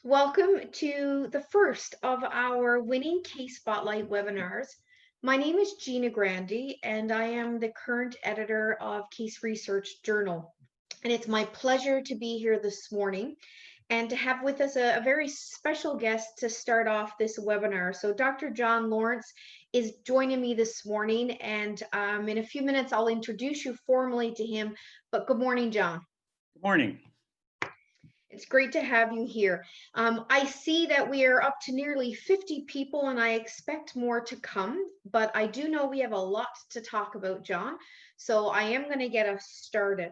Welcome to the first of our Winning Case Spotlight webinars. My name is Gina Grandy, and I am the current editor of Case Research Journal. And it's my pleasure to be here this morning and to have with us a very special guest to start off this webinar. So Dr. John Lawrence is joining me this morning, and in a few minutes I'll introduce you formally to him. But good morning, John. Good morning. It's great to have you here. I see that we are up to nearly 50 people, and I expect more to come, but I do know we have a lot to talk about, John. So I am going to get us started.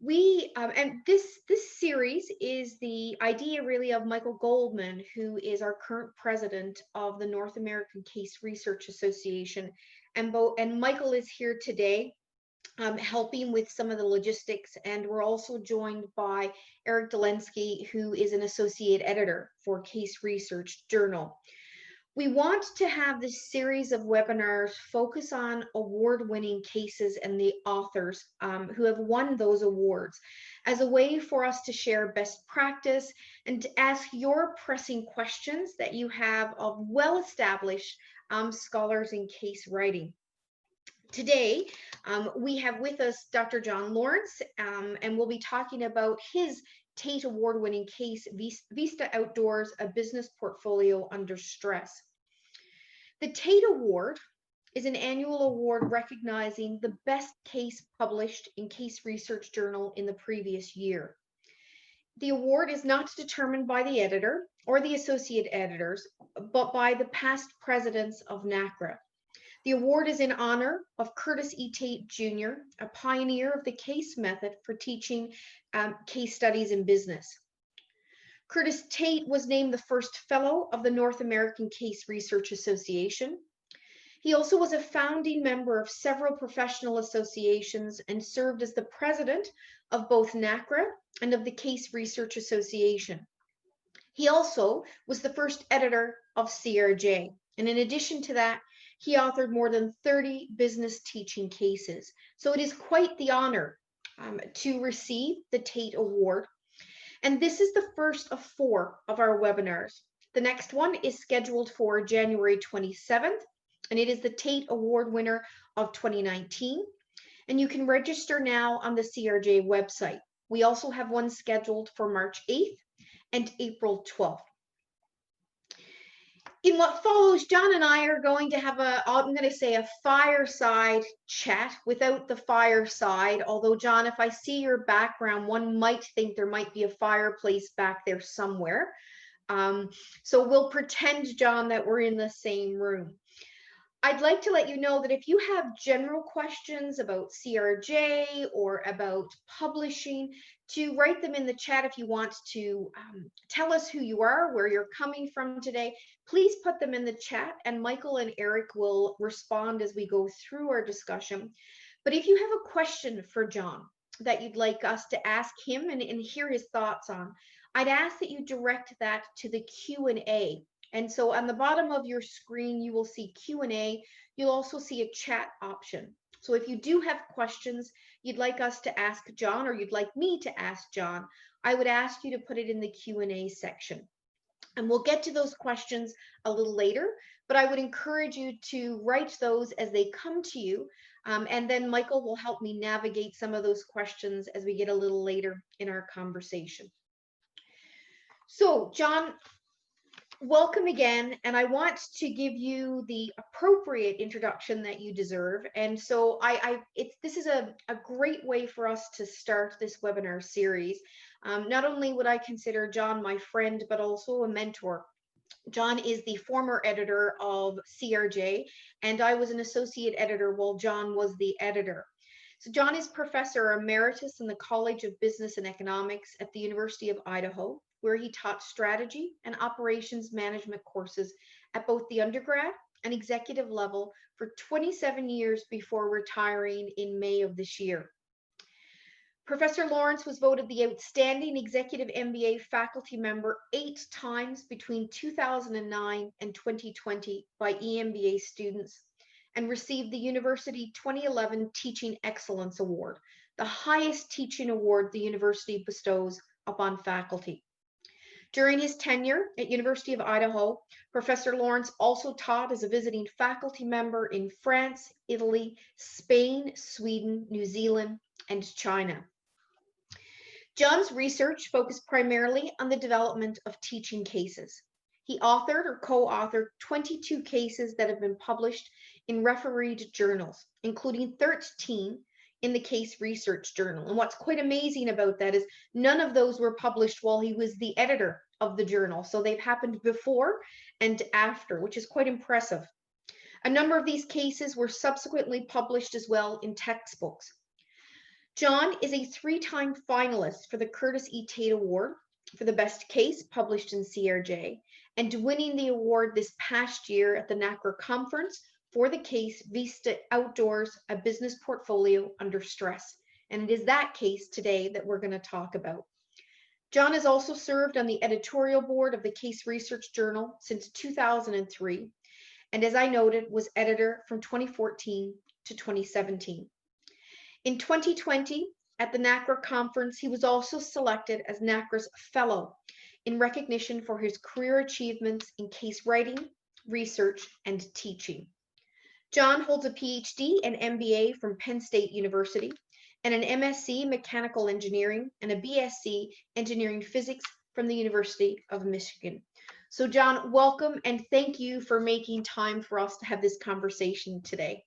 And this series is the idea really of Michael Goldman, who is our current president of the North American Case Research Association, and Michael is here today helping with some of the logistics. And we're also joined by Eric Delensky, who is an associate editor for Case Research Journal. We want to have this series of webinars focus on award-winning cases and the authors who have won those awards as a way for us to share best practice and to ask your pressing questions that you have of well-established scholars in case writing. Today, we have with us Dr. John Lawrence, and we'll be talking about his Tate Award-winning case, Vista Outdoors, A Business Portfolio Under Stress. The Tate Award is an annual award recognizing the best case published in Case Research Journal in the previous year. The award is not determined by the editor or the associate editors, but by the past presidents of NACRA. The award is in honor of Curtis E. Tate Jr., a pioneer of the case method for teaching case studies in business. Curtis Tate was named the first fellow of the North American Case Research Association. He also was a founding member of several professional associations and served as the president of both NACRA and of the Case Research Association. He also was the first editor of CRJ. And in addition to that, he authored more than 30 business teaching cases. So it is quite the honor to receive the Tate Award. And this is the first of 4 of our webinars. The next one is scheduled for January 27th, and it is the Tate Award winner of 2019. And you can register now on the CRJ website. We also have one scheduled for March 8th and April 12th. In what follows, John and I are going to have a fireside chat without the fireside. Although, John, if I see your background, one might think there might be a fireplace back there somewhere. So we'll pretend, John, that we're in the same room. I'd like to let you know that if you have general questions about CRJ or about publishing, to write them in the chat. If you want to tell us who you are, where you're coming from today, please put them in the chat, and Michael and Eric will respond as we go through our discussion. But if you have a question for John that you'd like us to ask him and hear his thoughts on, I'd ask that you direct that to the Q&A. And so on the bottom of your screen, you will see Q&A. You'll also see a chat option. So if you do have questions you'd like us to ask John, or you'd like me to ask John, I would ask you to put it in the Q&A section. And we'll get to those questions a little later, but I would encourage you to write those as they come to you. And then Michael will help me navigate some of those questions as we get a little later in our conversation. So, John, welcome again, and I want to give you the appropriate introduction that you deserve. And so this is a great way for us to start this webinar series. Not only would I consider John my friend, but also a mentor. John is the former editor of CRJ, and I was an associate editor while John was the editor. So John is Professor Emeritus in the College of Business and Economics at the University of Idaho, where he taught strategy and operations management courses at both the undergrad and executive level for 27 years before retiring in May of this year. Professor Lawrence was voted the Outstanding Executive MBA faculty member 8 times between 2009 and 2020 by EMBA students, and received the University 2011 Teaching Excellence Award, the highest teaching award the university bestows upon faculty. During his tenure at University of Idaho, Professor Lawrence also taught as a visiting faculty member in France, Italy, Spain, Sweden, New Zealand, and China. John's research focused primarily on the development of teaching cases. He authored or co-authored 22 cases that have been published in refereed journals, including 13 in the Case Research Journal. And what's quite amazing about that is none of those were published while he was the editor of the journal. So they've happened before and after, which is quite impressive. A number of these cases were subsequently published as well in textbooks. John is a 3-time finalist for the Curtis E. Tate Award for the best case published in CRJ, and winning the award this past year at the NACRA conference for the case Vista Outdoors, a business portfolio under stress. And it is that case today that we're going to talk about. John has also served on the editorial board of the Case Research Journal since 2003, and as I noted, was editor from 2014 to 2017. In 2020, at the NACRA conference, he was also selected as NACRA's fellow in recognition for his career achievements in case writing, research, and teaching. John holds a PhD and MBA from Penn State University and an MSc Mechanical Engineering and a BSc Engineering Physics from the University of Michigan. So John, welcome and thank you for making time for us to have this conversation today.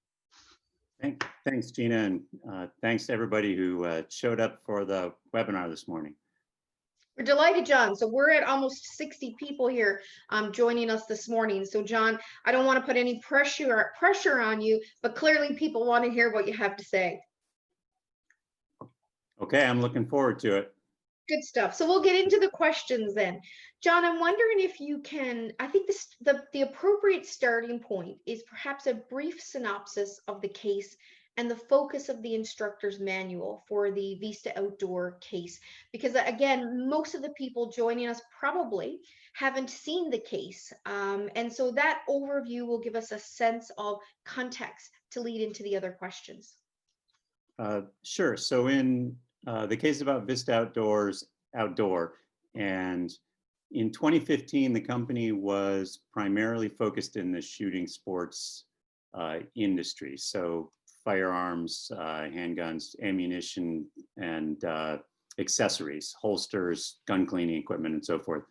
Thanks, Gina, and thanks to everybody who showed up for the webinar this morning. We're delighted, John. So we're at almost 60 people here joining us this morning. So John, I don't want to put any pressure on you, but clearly people want to hear what you have to say. Okay, I'm looking forward to it. Good stuff. So we'll get into the questions then. John, I'm wondering if you can, I think the appropriate starting point is perhaps a brief synopsis of the case and the focus of the instructor's manual for the Vista Outdoor case. Because again, most of the people joining us probably haven't seen the case. And so that overview will give us a sense of context to lead into the other questions. Sure. So in the case about Vista Outdoor, and in 2015, the company was primarily focused in the shooting sports industry. So firearms, handguns, ammunition, and accessories, holsters, gun cleaning equipment, and so forth.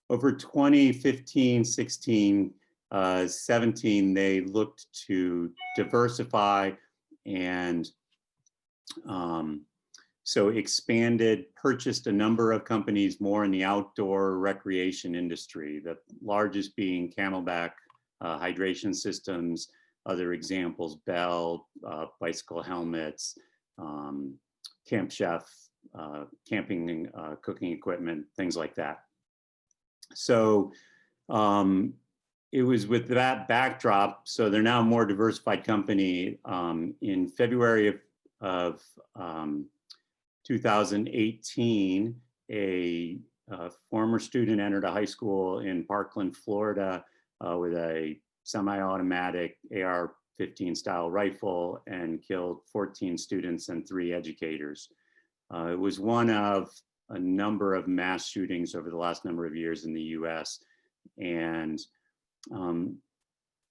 Over 2015, 16, 17, they looked to diversify and so expanded, purchased a number of companies more in the outdoor recreation industry, the largest being Camelback hydration systems, other examples, Bell, bicycle helmets, Camp Chef, camping, cooking equipment, things like that. So it was with that backdrop, so they're now a more diversified company. In February of 2018, a former student entered a high school in Parkland, Florida, with a semi-automatic AR-15 style rifle and killed 14 students and 3 educators. It was one of a number of mass shootings over the last number of years in the US. And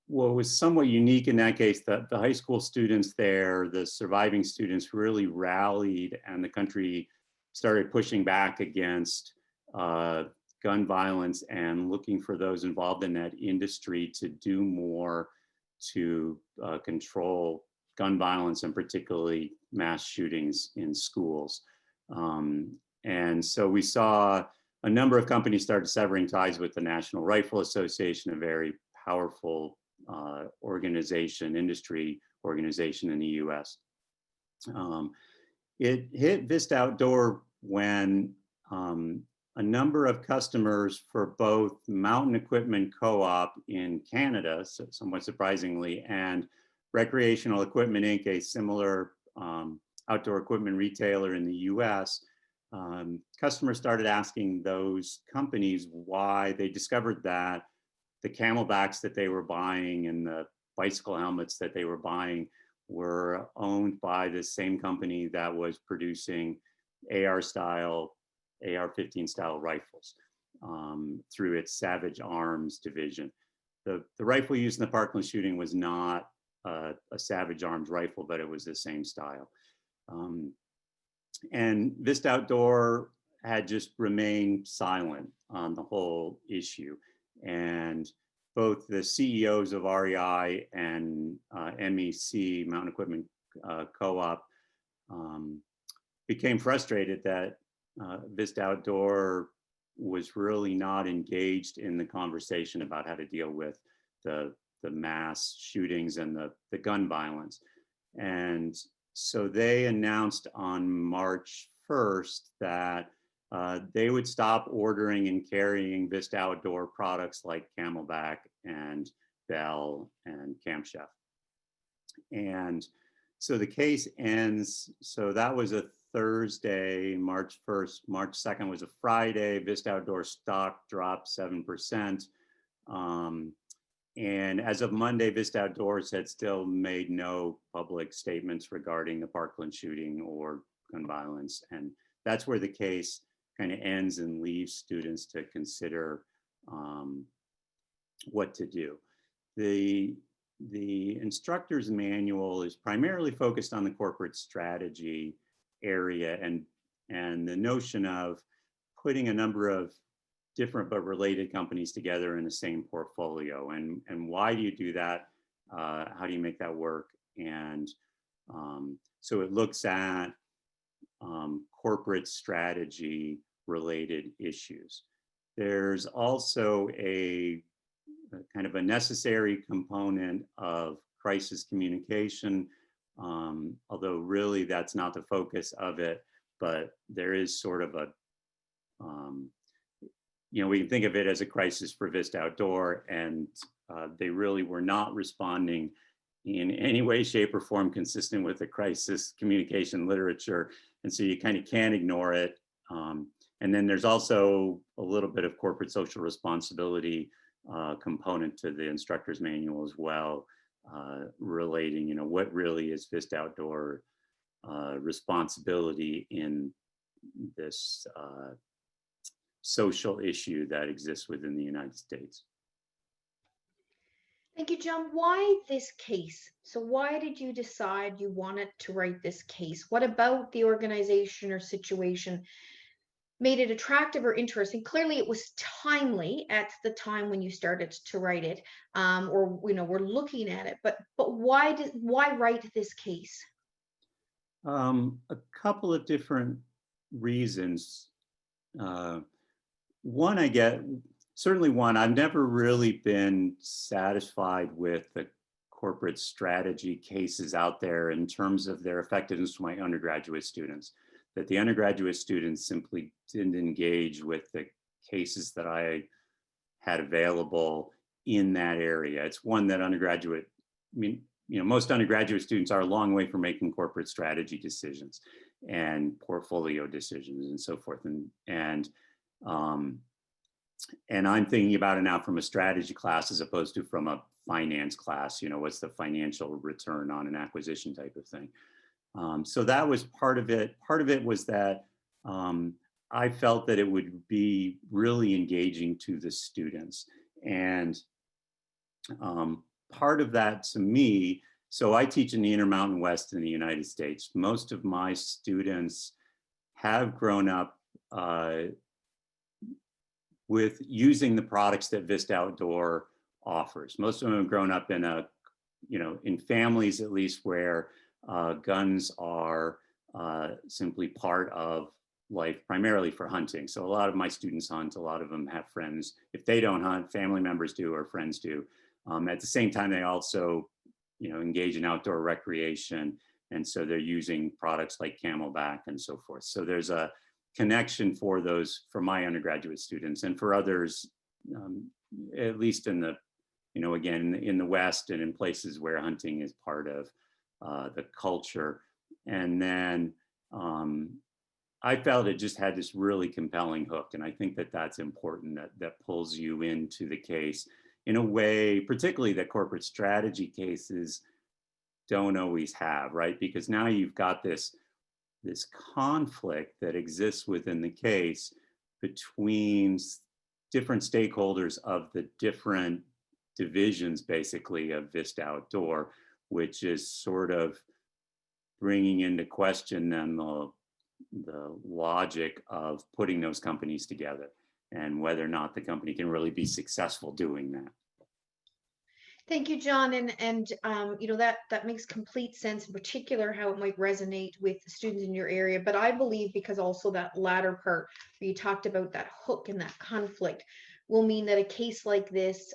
what was somewhat unique in that case, that the high school students there, the surviving students really rallied, and the country started pushing back against gun violence and looking for those involved in that industry to do more to control gun violence, and particularly mass shootings in schools. And so we saw a number of companies started severing ties with the National Rifle Association, a very powerful organization, industry organization in the US. It hit Vista Outdoor when a number of customers for both Mountain Equipment Co-op in Canada, so somewhat surprisingly, and Recreational Equipment Inc., a similar outdoor equipment retailer in the US, customers started asking those companies why. They discovered that the Camelbacks that they were buying and the bicycle helmets that they were buying were owned by the same company that was producing AR-15 style rifles. through its Savage Arms division. The rifle used in the Parkland shooting was not a Savage Arms rifle, but it was the same style. And Vista Outdoor had just remained silent on the whole issue. And both the CEOs of REI and MEC, Mountain Equipment Co-op, became frustrated that Vista Outdoor was really not engaged in the conversation about how to deal with the mass shootings and the gun violence. And so they announced on March 1st that they would stop ordering and carrying Vista Outdoor products like Camelback and Bell and Camp Chef. And so the case ends, so that was a Thursday, March 1st. March 2nd was a Friday. Vista Outdoor stock dropped 7%. And as of Monday, Vista Outdoors had still made no public statements regarding the Parkland shooting or gun violence. And that's where the case kind of ends and leaves students to consider what to do. The instructor's manual is primarily focused on the corporate strategy area and the notion of putting a number of different but related companies together in the same portfolio. And why do you do that? How do you make that work? And so it looks at corporate strategy related issues. There's also a kind of a necessary component of crisis communication, although really that's not the focus of it, but there is sort of a, we can think of it as a crisis for Vista Outdoor, and they really were not responding in any way, shape, or form consistent with the crisis communication literature. And so you kind of can't ignore it. And then there's also a little bit of corporate social responsibility component to the instructor's manual as well, relating, what really is Vista Outdoor responsibility in this social issue that exists within the United States. Thank you, John. Why this case? So why did you decide you wanted to write this case? What about the organization or situation made it attractive or interesting? Clearly it was timely at the time when you started to write it, or we're looking at it, but why write this case? A couple of different reasons. One, I've never really been satisfied with the corporate strategy cases out there in terms of their effectiveness to my undergraduate students, that the undergraduate students simply didn't engage with the cases that I had available in that area. It's one that most undergraduate students are a long way from making corporate strategy decisions and portfolio decisions and so forth. And I'm thinking about it now from a strategy class as opposed to from a finance class, what's the financial return on an acquisition type of thing. So that was part of it. Part of it was that I felt that it would be really engaging to the students. And part of that to me, so I teach in the Intermountain West in the United States. Most of my students have grown up with using the products that Vista Outdoor offers. Most of them have grown up in in families at least where guns are simply part of life, primarily for hunting. So a lot of my students hunt, a lot of them have friends. If they don't hunt, family members do or friends do. At the same time, they also, engage in outdoor recreation. And so they're using products like Camelback and so forth. So there's a connection for my undergraduate students, and for others, at least in the, again, in the West and in places where hunting is part of the culture. And then I felt it just had this really compelling hook. And I think that that's important, that pulls you into the case in a way, particularly that corporate strategy cases don't always have, right? Because now you've got this conflict that exists within the case between different stakeholders of the different divisions, basically, of Vista Outdoor, which is sort of bringing into question then the logic of putting those companies together and whether or not the company can really be successful doing that. Thank you, John. And you know, that makes complete sense, in particular how it might resonate with the students in your area. But I believe, because also that latter part where you talked about that hook and that conflict will mean that a case like this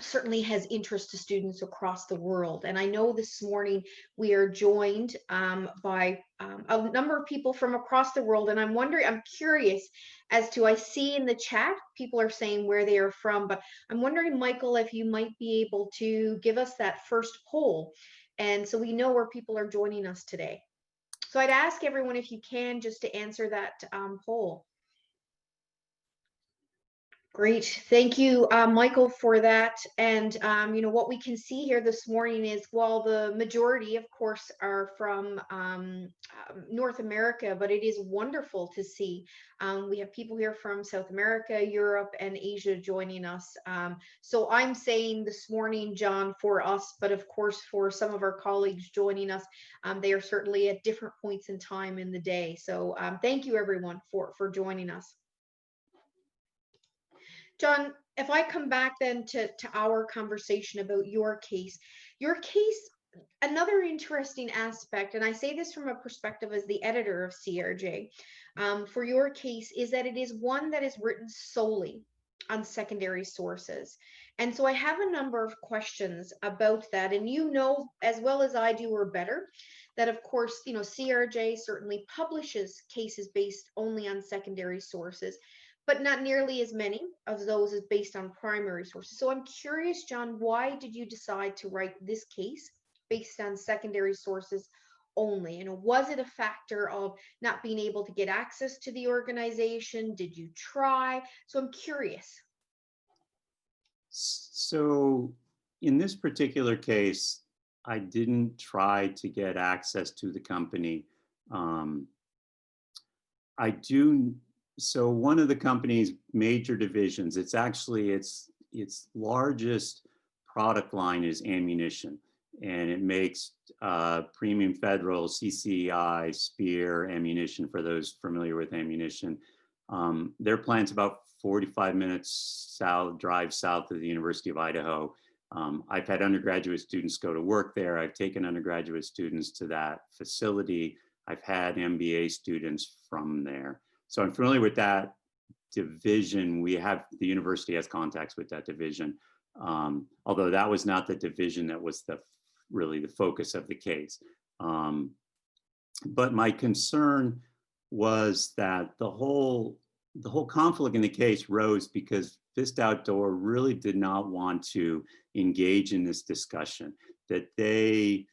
certainly has interest to students across the world. And I know this morning we are joined by a number of people from across the world. And I'm curious as to, I see in the chat, people are saying where they are from, but I'm wondering, Michael, if you might be able to give us that first poll. And so we know where people are joining us today. So I'd ask everyone, if you can, just to answer that poll. Great. Thank you, Michael, for that. And, you know, what we can see here this morning is, while the majority, of course, are from North America, but it is wonderful to see. We have people here from South America, Europe, and Asia joining us. So I'm saying this morning, John, for us, but of course, for some of our colleagues joining us, they are certainly at different points in time in the day. So thank you, everyone, for joining us. John, if I come back then to our conversation about your case, another interesting aspect, and I say this from a perspective as the editor of CRJ, for your case, is that it is one that is written solely on secondary sources. And so I have a number of questions about that. And you know, as well as I do, or better, that of course, you know, CRJ certainly publishes cases based only on secondary sources, but not nearly as many of those as based on primary sources. So I'm curious, John, why did you decide to write this case based on secondary sources only? And was it a factor of not being able to get access to the organization? Did you try? So I'm curious. So in this particular case, I didn't try to get access to the company. So one of the company's major divisions, it's actually its largest product line is ammunition, and it makes premium Federal, CCI, Spear ammunition, for those familiar with ammunition. Their plant's about 45 minutes drive south of the University of Idaho. I've had undergraduate students go to work there. I've taken undergraduate students to that facility. I've had MBA students from there. So I'm familiar with that division. The university has contacts with that division, although that was not the division that was really the focus of the case. But my concern was that the whole conflict in the case rose because Vista Outdoor really did not want to engage in this discussion. That they've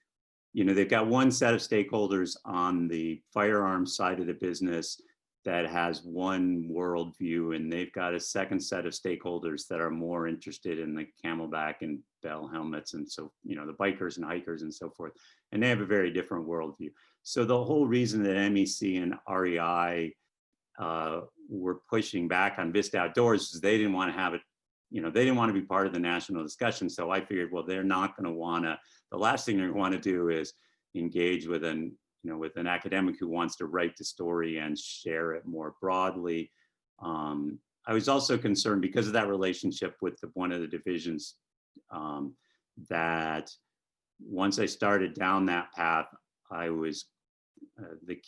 got one set of stakeholders on the firearms side of the business that has one worldview, and they've got a second set of stakeholders that are more interested in the Camelback and Bell helmets, and so, the bikers and hikers and so forth, and they have a very different worldview. So the whole reason that MEC and REI were pushing back on Vista Outdoors is they didn't want to have it, they didn't want to be part of the national discussion. So I figured, well, they're not going to want to, the last thing they want to do is engage with an academic who wants to write the story and share it more broadly. I was also concerned because of that relationship with one of the divisions, that once I started down that path, I was going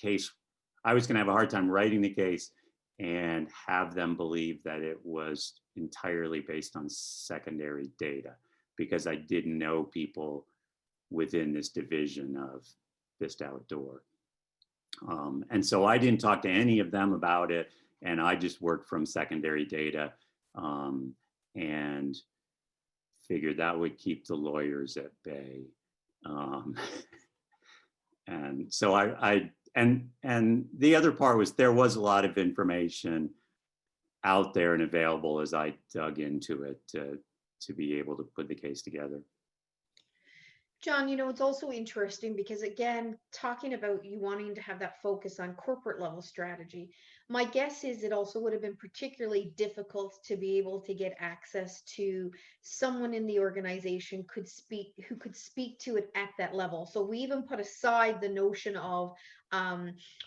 to have a hard time writing the case and have them believe that it was entirely based on secondary data, because I didn't know people within this division of Vista Outdoor. And so I didn't talk to any of them about it, and I just worked from secondary data, and figured that would keep the lawyers at bay. And so and the other part was there was a lot of information out there and available as I dug into it to be able to put the case together. John, it's also interesting because, again, talking about you wanting to have that focus on corporate level strategy, My guess is it also would have been particularly difficult to be able to get access to someone in the organization who could speak to it at that level. So we even put aside the notion of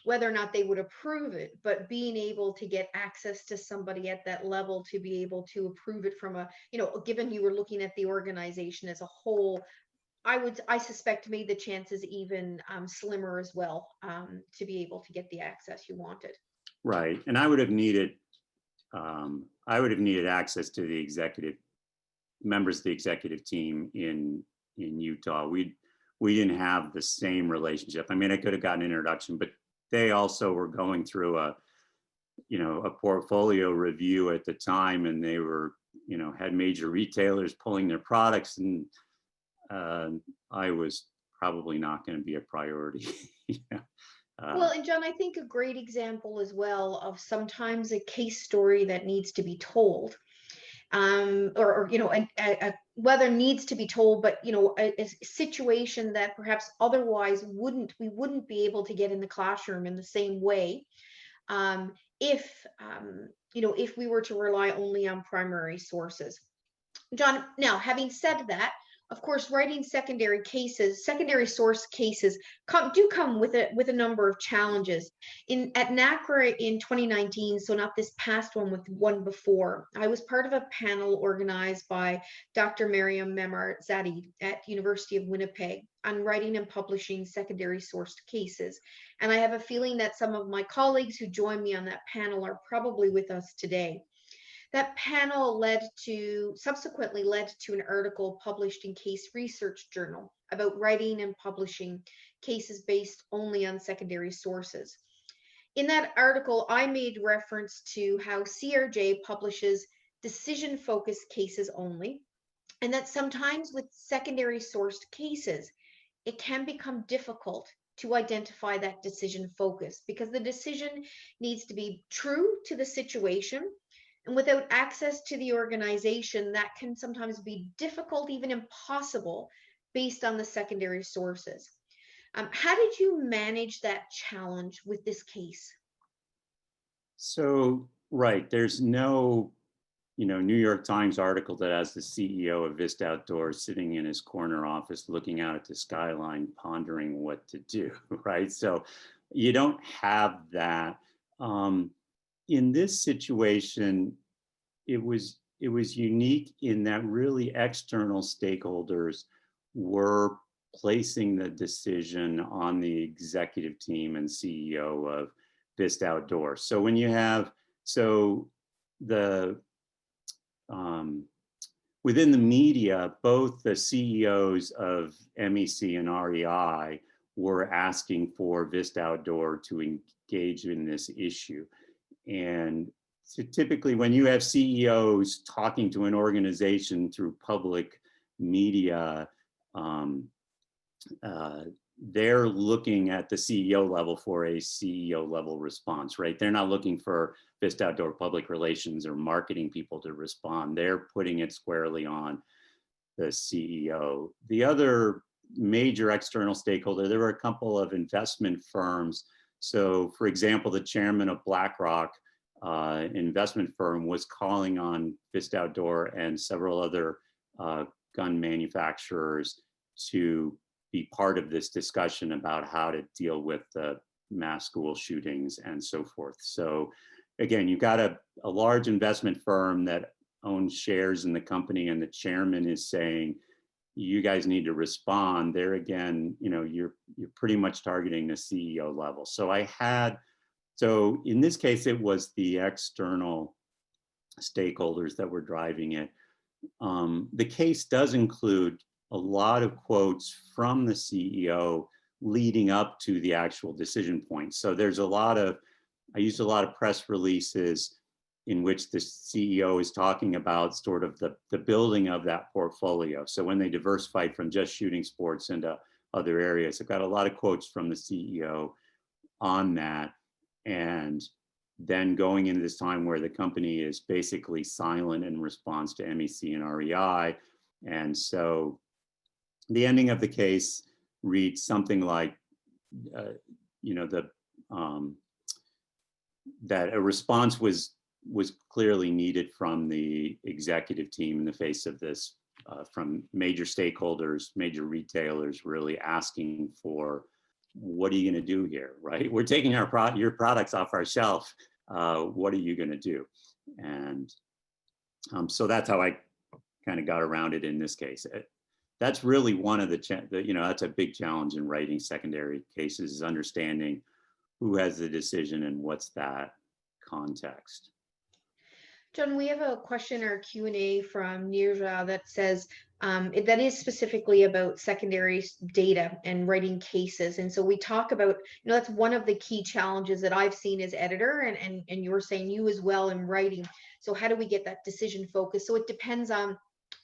whether or not they would approve it, but being able to get access to somebody at that level to be able to approve it from a, given you were looking at the organization as a whole, I suspect made the chances even slimmer as well, to be able to get the access you wanted. Right, and I would have needed access to the executive members of the executive team in Utah. We didn't have the same relationship. I mean, I could have gotten an introduction, but they also were going through a portfolio review at the time, and they were, had major retailers pulling their products, and I was probably not going to be a priority. Well, and John, I think a great example as well of sometimes a case story that needs to be told, or whether needs to be told, but a situation that perhaps otherwise we wouldn't be able to get in the classroom in the same way, if if we were to rely only on primary sources. John, now having said that, of course, writing secondary source cases come with a number of challenges. At NACRA in 2019, so not this past one, with one before, I was part of a panel organized by Dr. Miriam Memarzadeh at University of Winnipeg on writing and publishing secondary sourced cases. And I have a feeling that some of my colleagues who joined me on that panel are probably with us today. That panel subsequently led to an article published in Case Research Journal about writing and publishing cases based only on secondary sources. In that article, I made reference to how CRJ publishes decision-focused cases only, and that sometimes with secondary sourced cases, it can become difficult to identify that decision focus because the decision needs to be true to the situation. And without access to the organization, that can sometimes be difficult, even impossible, based on the secondary sources. How did you manage that challenge with this case? So, right, there's no, New York Times article that has the CEO of Vista Outdoor sitting in his corner office looking out at the skyline, pondering what to do, right? So you don't have that. In this situation, it was unique in that really external stakeholders were placing the decision on the executive team and CEO of Vista Outdoor. So when you have, within the media, both the CEOs of MEC and REI were asking for Vista Outdoor to engage in this issue. And so typically when you have CEOs talking to an organization through public media, they're looking at the CEO level for a CEO level response, right? They're not looking for Vista Outdoor public relations or marketing people to respond. They're putting it squarely on the CEO. The other major external stakeholder, there were a couple of investment firms. So for example, the chairman of BlackRock, investment firm, was calling on Vista Outdoor and several other gun manufacturers to be part of this discussion about how to deal with the mass school shootings and so forth. So again, you've got a large investment firm that owns shares in the company, and the chairman is saying, you guys need to respond. There again, you're pretty much targeting the CEO level. So in this case, it was the external stakeholders that were driving it. The case does include a lot of quotes from the CEO leading up to the actual decision point. So there's I used a lot of press releases in which the CEO is talking about sort of the building of that portfolio. So when they diversified from just shooting sports into other areas, I've got a lot of quotes from the CEO on that. And then going into this time where the company is basically silent in response to MEC and REI. And so the ending of the case reads something like, that a response was clearly needed from the executive team in the face of this, from major stakeholders, major retailers, really asking for, what are you going to do here, right? We're taking your products off our shelf. What are you going to do? And so that's how I kind of got around it in this case. That's really one of that's a big challenge in writing secondary cases, is understanding who has the decision and what's that context. John, we have a question or Q&A from Nirja that says, that is specifically about secondary data and writing cases. And so we talk about, that's one of the key challenges that I've seen as editor, and you're saying you as well in writing. So how do we get that decision focus? So it depends on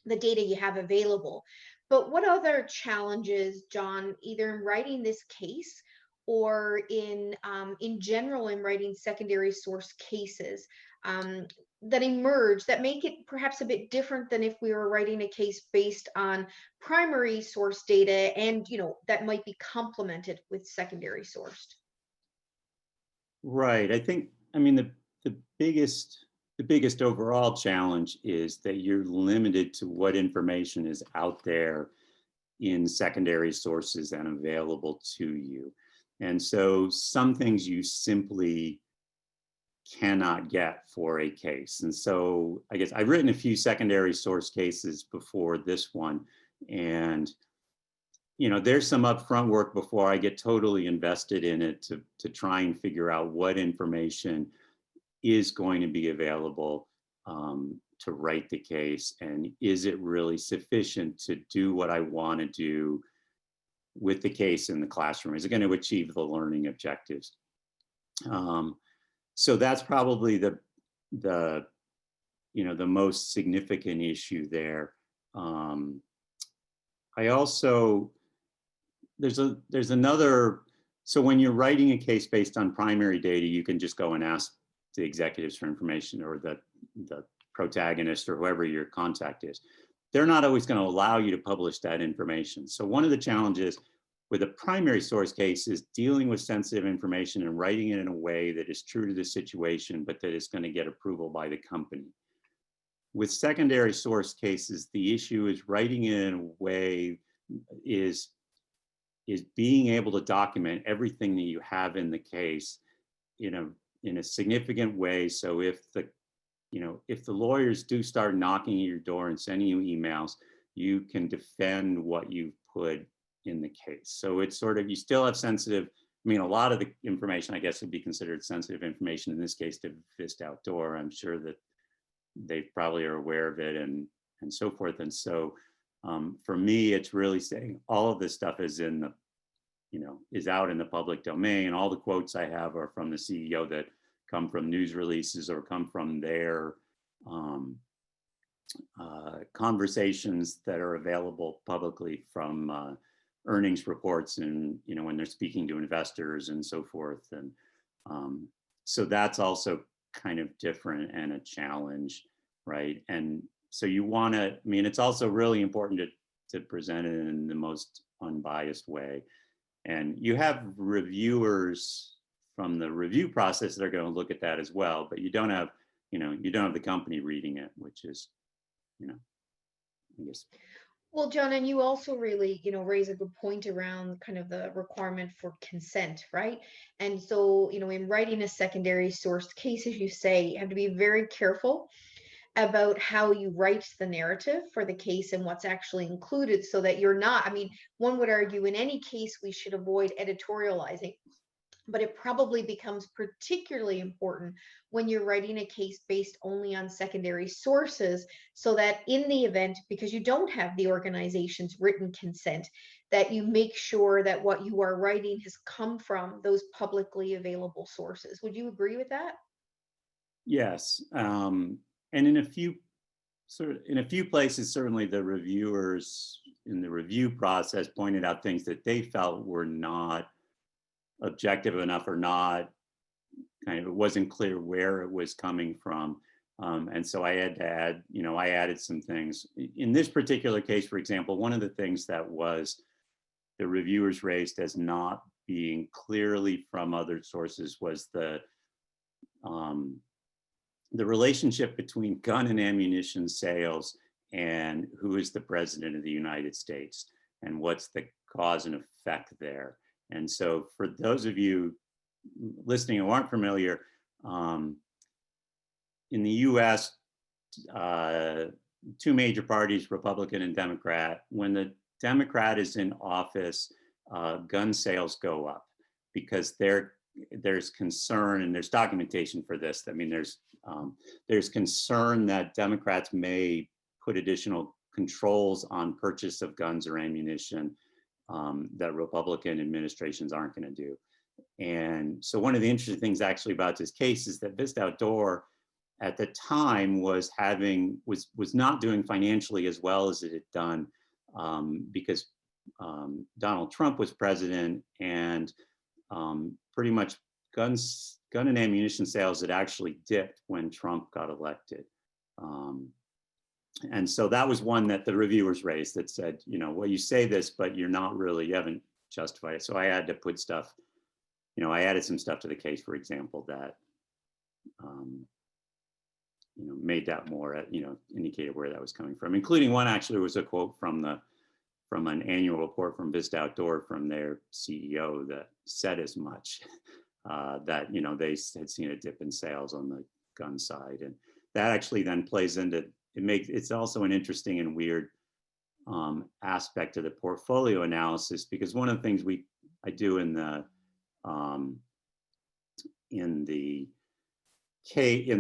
the data you have available. But what other challenges, John, either in writing this case or in general in writing secondary source cases, that emerge that make it perhaps a bit different than if we were writing a case based on primary source data, and that might be complemented with secondary sourced? Right. I mean, the biggest overall challenge is that you're limited to what information is out there in secondary sources and available to you. And so some things you simply cannot get for a case. And so I guess I've written a few secondary source cases before this one, and there's some upfront work before I get totally invested in it to try and figure out what information is going to be available to write the case, and is it really sufficient to do what I want to do with the case in the classroom? Is it going to achieve the learning objectives? So that's probably the most significant issue there. I also, there's another, so when you're writing a case based on primary data, you can just go and ask the executives for information, or the protagonist, or whoever your contact is. They're not always going to allow you to publish that information. So one of the challenges with a primary source case is dealing with sensitive information and writing it in a way that is true to the situation, but that is going to get approval by the company. With secondary source cases, the issue is writing it in a way is being able to document everything that you have in the case in a significant way. So if the lawyers do start knocking at your door and sending you emails, you can defend what you've put in the case. So it's sort of, you still have sensitive, a lot of the information, I guess, would be considered sensitive information, in this case to Vista Outdoor. I'm sure that they probably are aware of it and so forth. And so for me, it's really saying all of this stuff is is out in the public domain. All the quotes I have are from the CEO that come from news releases or come from their conversations that are available publicly from earnings reports, and when they're speaking to investors and so forth. And so that's also kind of different and a challenge, right? And so you want to, it's also really important to present it in the most unbiased way. And you have reviewers from the review process that are going to look at that as well, but you don't have the company reading it, which is, I guess. Well, John, and you also really, raise a good point around kind of the requirement for consent, right? And so, in writing a secondary sourced case, as you say, you have to be very careful about how you write the narrative for the case and what's actually included, so that you're not, one would argue in any case we should avoid editorializing, but it probably becomes particularly important when you're writing a case based only on secondary sources, so that in the event, because you don't have the organization's written consent, that you make sure that what you are writing has come from those publicly available sources. Would you agree with that? Yes. And in a few places, certainly the reviewers in the review process pointed out things that they felt were not objective enough, or not it wasn't clear where it was coming from. And so I had to add, I added some things. In this particular case, for example, one of the things that was the reviewers raised as not being clearly from other sources was the the relationship between gun and ammunition sales and who is the president of the United States and what's the cause and effect there. And so for those of you listening who aren't familiar, in the US, two major parties, Republican and Democrat, when the Democrat is in office, gun sales go up because there's concern, and there's documentation for this. I mean, there's concern that Democrats may put additional controls on purchase of guns or ammunition that Republican administrations aren't going to do. And so one of the interesting things actually about this case is that Vista Outdoor at the time was not doing financially as well as it had done because Donald Trump was president, and pretty much gun and ammunition sales had actually dipped when Trump got elected. And so that was one that the reviewers raised that said, you know, well, you say this, but you haven't justified it. So I had to put stuff, you know, I added some stuff to the case, for example, that, you know, made that more, you know, indicated where that was coming from, including one actually was a quote from an annual report from Vista Outdoor from their CEO that said as much, that, you know, they had seen a dip in sales on the gun side. And that actually then plays into, it's also an interesting and weird aspect of the portfolio analysis, because one of the things I do in the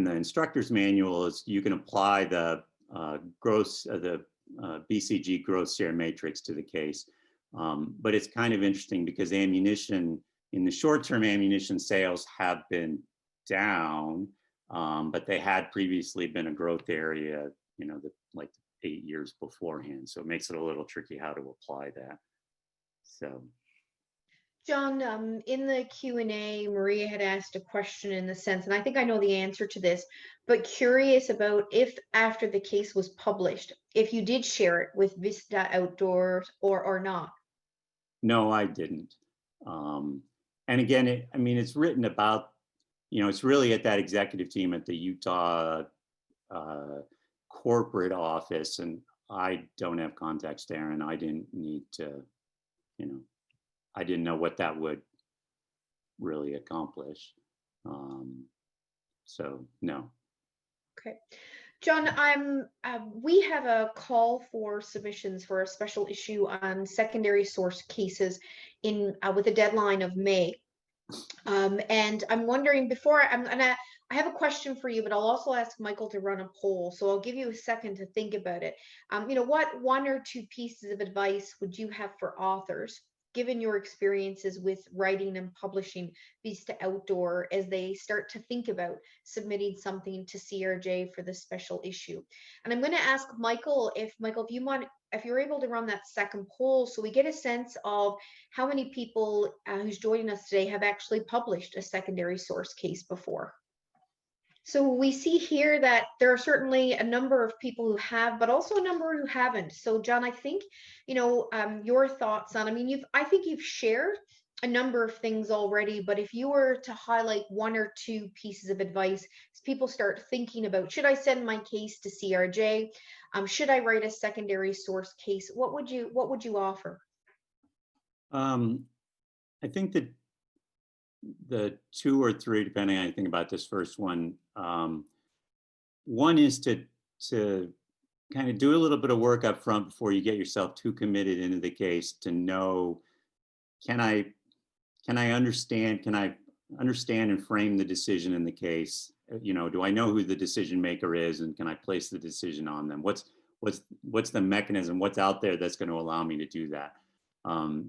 instructor's manual is you can apply the BCG growth share matrix to the case. But it's kind of interesting because ammunition, in the short term, ammunition sales have been down, but they had previously been a growth area, you know, like 8 years beforehand. So it makes it a little tricky how to apply that. So. John, in the Q&A, Maria had asked a question in the sense, and I think I know the answer to this, but curious about if after the case was published, if you did share it with Vista Outdoor or not. No, I didn't. And again, it's written about, you know, it's really at that executive team at the Utah corporate office, and I don't have contacts there, and I didn't need to, you know, I didn't know what that would really accomplish. So no. Okay. John, we have a call for submissions for a special issue on secondary source cases with a deadline of May. And I'm wondering I have a question for you, but I'll also ask Michael to run a poll. So I'll give you a second to think about it. You know, what one or two pieces of advice would you have for authors, given your experiences with writing and publishing Vista Outdoor, as they start to think about submitting something to CRJ for the special issue? And I'm going to ask Michael, if you're able to run that second poll, so we get a sense of how many people who's joining us today have actually published a secondary source case before. So we see here that there are certainly a number of people who have, but also a number who haven't. So John, I think, you know, your thoughts on, I think you've shared a number of things already, but if you were to highlight one or two pieces of advice as people start thinking about, should I send my case to CRJ? Should I write a secondary source case? What would you offer? I think that the two or three, depending on anything about this first one. One is to kind of do a little bit of work up front before you get yourself too committed into the case, to know, can I understand and frame the decision in the case? You know, do I know who the decision maker is, and can I place the decision on them? What's the mechanism? What's out there that's going to allow me to do that?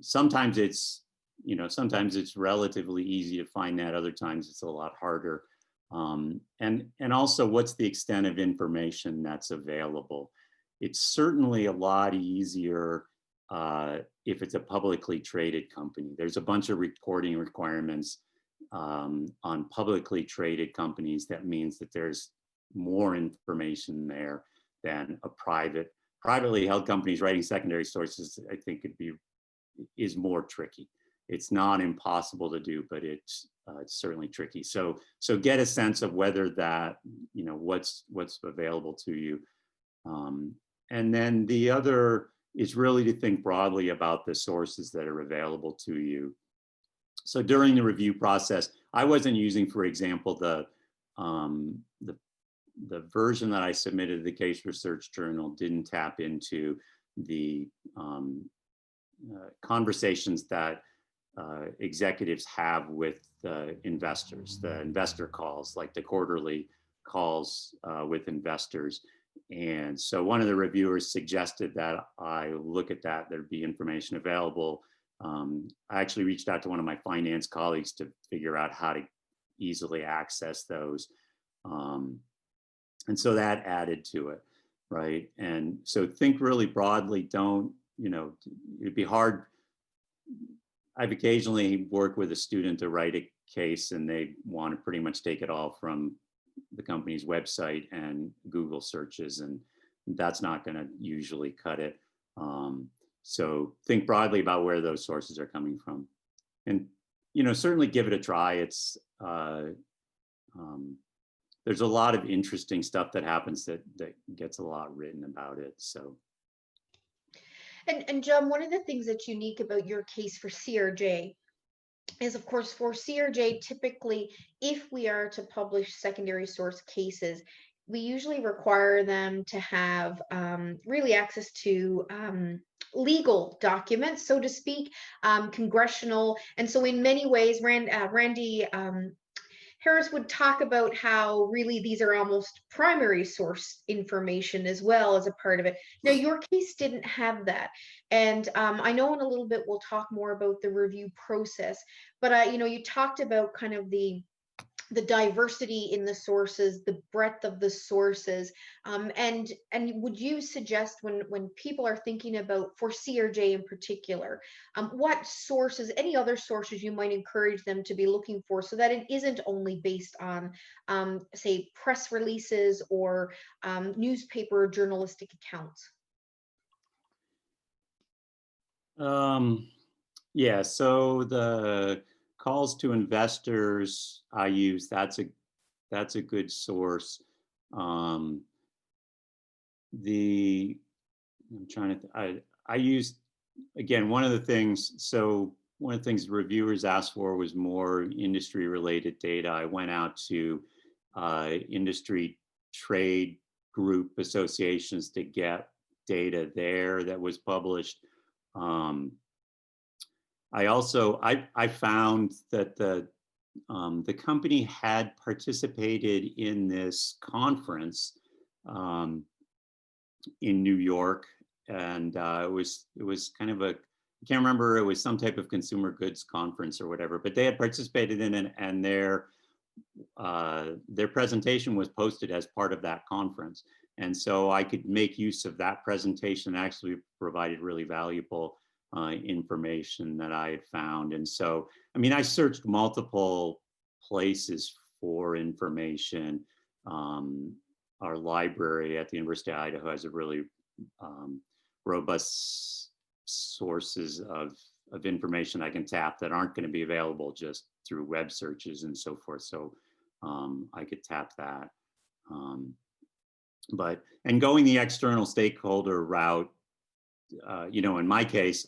Sometimes it's relatively easy to find that. Other times it's a lot harder. And also, what's the extent of information that's available? It's certainly a lot easier if it's a publicly traded company. There's a bunch of reporting requirements on publicly traded companies. That means that there's more information there than a privately held companies. Writing secondary sources, I think, is more tricky. it's not impossible to do, but it's certainly tricky. So get a sense of whether that, what's available to you. And then the other is really to think broadly about the sources that are available to you. So during the review process, I wasn't using, for example, the version that I submitted to the Case Research Journal didn't tap into the conversations that executives have with investors, the investor calls, like the quarterly calls with investors. And so one of the reviewers suggested that I look at that, there'd be information available. I actually reached out to one of my finance colleagues to figure out how to easily access those. And so that added to it, right? And so think really broadly, don't, it'd be hard. I've occasionally worked with a student to write a case and they want to pretty much take it all from the company's website and Google searches, and that's not going to usually cut it. So think broadly about where those sources are coming from, and certainly give it a try. It's there's a lot of interesting stuff that happens that gets a lot written about it. So. And John, one of the things that's unique about your case for CRJ is, of course, for CRJ, typically, if we are to publish secondary source cases, we usually require them to have really access to legal documents, so to speak, congressional. And so in many ways, Randy Harris would talk about how really these are almost primary source information as well as a part of it. Now, your case didn't have that. And I know in a little bit, we'll talk more about the review process, but you talked about kind of the diversity in the sources, the breadth of the sources, and would you suggest when people are thinking about, for CRJ in particular, what sources, any other sources you might encourage them to be looking for, so that it isn't only based on, say, press releases or newspaper or journalistic accounts? Yeah, so the calls to investors I use, that's a good source. I'm trying to, I used, again, one of the things reviewers asked for was more industry related data. I went out to industry trade group associations to get data there that was published. I found that the company had participated in this conference in New York, and it was kind of I can't remember, it was some type of consumer goods conference or whatever, but they had participated in it, and their presentation was posted as part of that conference. And so I could make use of that presentation, actually provided really valuable information that I had found. And so, I mean, I searched multiple places for information. Our library at the University of Idaho has a really robust sources of information I can tap that aren't going to be available just through web searches and so forth. So I could tap that. And going the external stakeholder route, in my case,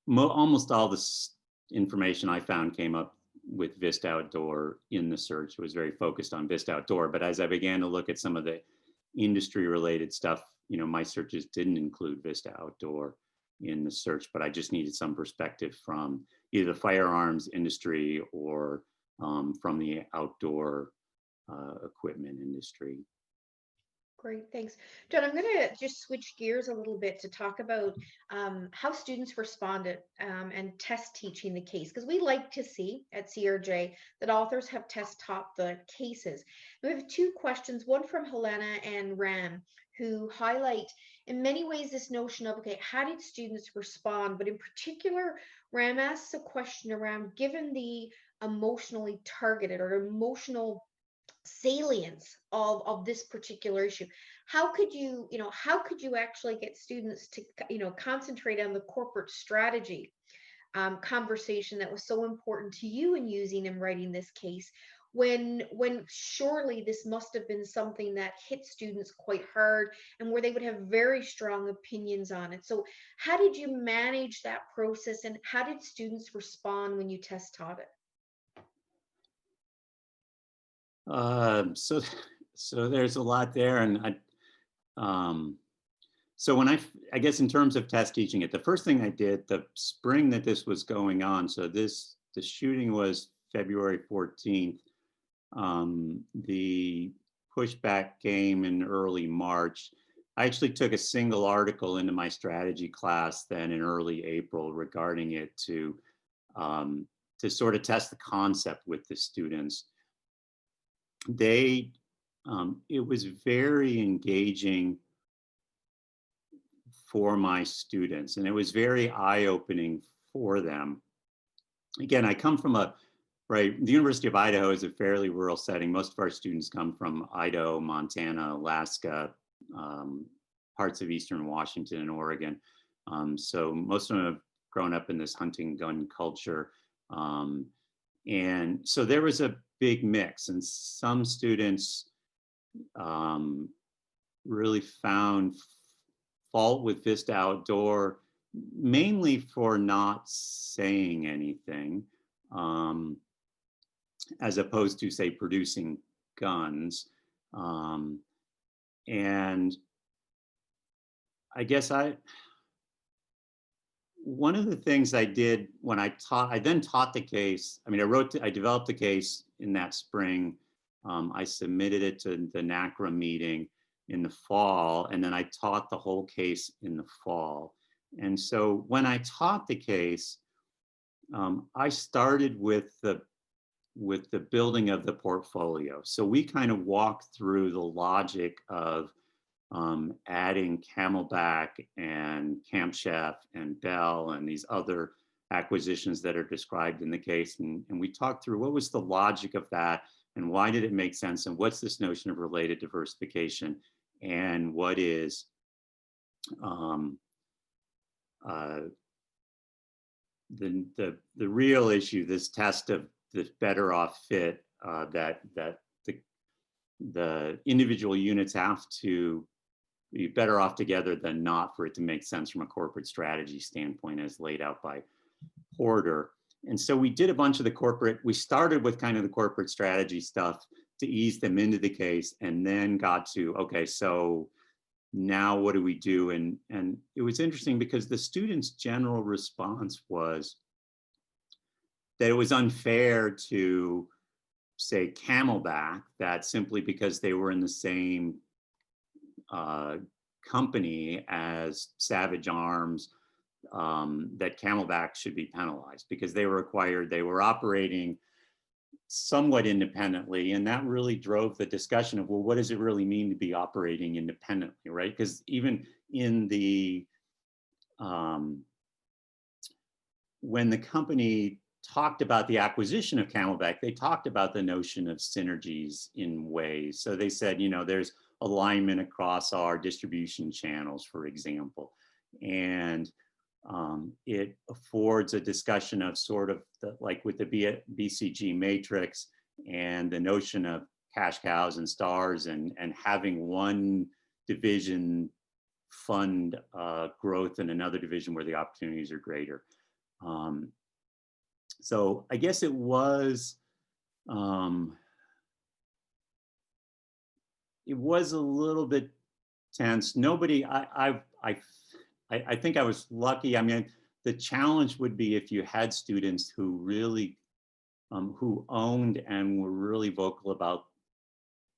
almost all this information I found came up with Vista Outdoor in the search. It was very focused on Vista Outdoor, but as I began to look at some of the industry related stuff, my searches didn't include Vista Outdoor in the search, but I just needed some perspective from either the firearms industry or from the outdoor equipment industry. Great, thanks. John, I'm going to just switch gears a little bit to talk about how students responded and test teaching the case, because we like to see at CRJ that authors have test taught the cases. We have two questions, one from Helena and Ram, who highlight in many ways this notion of, okay, how did students respond? But in particular, Ram asks a question around, given the emotionally targeted or emotional salience of this particular issue, how could you actually get students to concentrate on the corporate strategy conversation that was so important to you in using and writing this case, when surely this must have been something that hit students quite hard and where they would have very strong opinions on it. So how did you manage that process, and how did students respond when you test taught it? So so there's a lot there, and so I guess in terms of test teaching it, the first thing I did the spring that this was going on, so the shooting was February 14th. The pushback came in early March. I actually took a single article into my strategy class then in early April regarding it to sort of test the concept with the students. It was very engaging for my students, and it was very eye-opening for them. Again, I come from the University of Idaho is a fairly rural setting. Most of our students come from Idaho, Montana, Alaska, parts of Eastern Washington and Oregon. So most of them have grown up in this hunting gun culture. And so there was a big mix, and some students really found fault with Vista Outdoor, mainly for not saying anything, as opposed to, say, producing guns. And I guess one of the things I did when I then taught the case. I mean, I developed the case in that spring. I submitted it to the NACRA meeting in the fall, and then I taught the whole case in the fall. And so when I taught the case, I started with the building of the portfolio. So we kind of walked through the logic of adding Camelback and Camp Chef and Bell and these other acquisitions that are described in the case. And we talked through what was the logic of that, and why did it make sense, and what's this notion of related diversification, and what is the real issue, this test of this better off fit, that the individual units have to be better off together than not for it to make sense from a corporate strategy standpoint as laid out by Porter. And so we did a bunch of we started with kind of the corporate strategy stuff to ease them into the case, and then got to, okay, so now what do we do? And it was interesting because the students' general response was that it was unfair to say Camelback, that simply because they were in the same company as Savage Arms, that Camelback should be penalized because they were operating somewhat independently. And that really drove the discussion of, well, what does it really mean to be operating independently, right? Because even in when the company talked about the acquisition of Camelback, they talked about the notion of synergies in ways. So they said, there's alignment across our distribution channels, for example. And it affords a discussion of sort of like with the BCG matrix and the notion of cash cows and stars, and having one division fund growth in another division where the opportunities are greater. So I guess it was a little bit tense. I think I was lucky. I mean, the challenge would be if you had students who really, who owned and were really vocal about